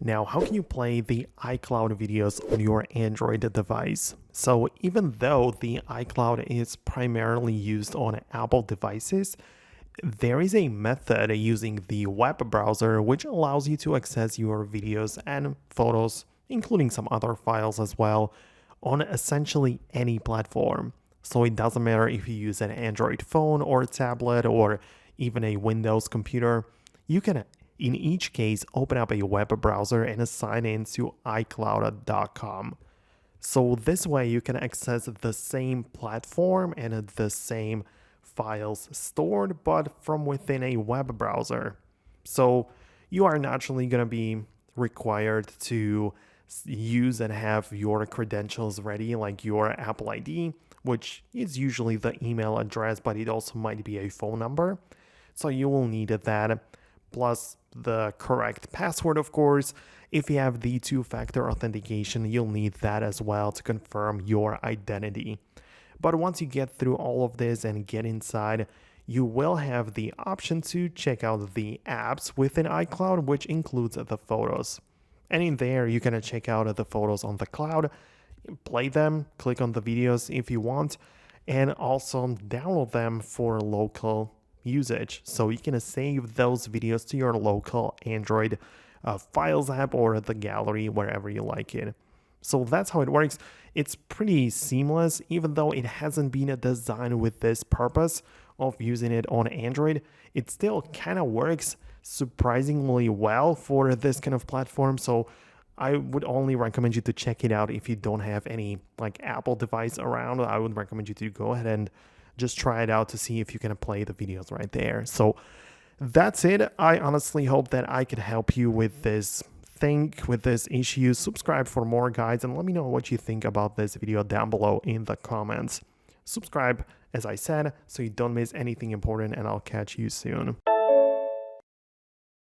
Now, how can you play the iCloud videos on your Android device? So even though the iCloud is primarily used on Apple devices, there is a method using the web browser which allows you to access your videos and photos, including some other files as well, on essentially any platform. So it doesn't matter if you use an Android phone or tablet or even a Windows computer, you can in each case open up a web browser and sign in to iCloud.com. So this way you can access the same platform and the same files stored, but from within a web browser. So you are naturally going to be required to use and have your credentials ready, like your Apple ID, which is usually the email address, but it also might be a phone number. So you will need that, plus the correct password, of course. If you have the two-factor authentication, you'll need that as well to confirm your identity. But once you get through all of this and get inside, you will have the option to check out the apps within iCloud, which includes the photos. And in there, you can check out the photos on the cloud, play them, click on the videos if you want, and also download them for local usage. So you can save those videos to your local Android Files app or the gallery, wherever you like it. So that's how it works. It's pretty seamless, even though it hasn't been designed with this purpose of using it on Android. It still kind of works surprisingly well for this kind of platform. So I would only recommend you to check it out if you don't have any like Apple device around. I would recommend you to go ahead and just try it out to see if you can play the videos right there. So that's it. I honestly hope that I could help you with this with this issue. Subscribe for more guides and let me know what you think about this video down below in the comments. Subscribe, as I said, so you don't miss anything important, and I'll catch you soon.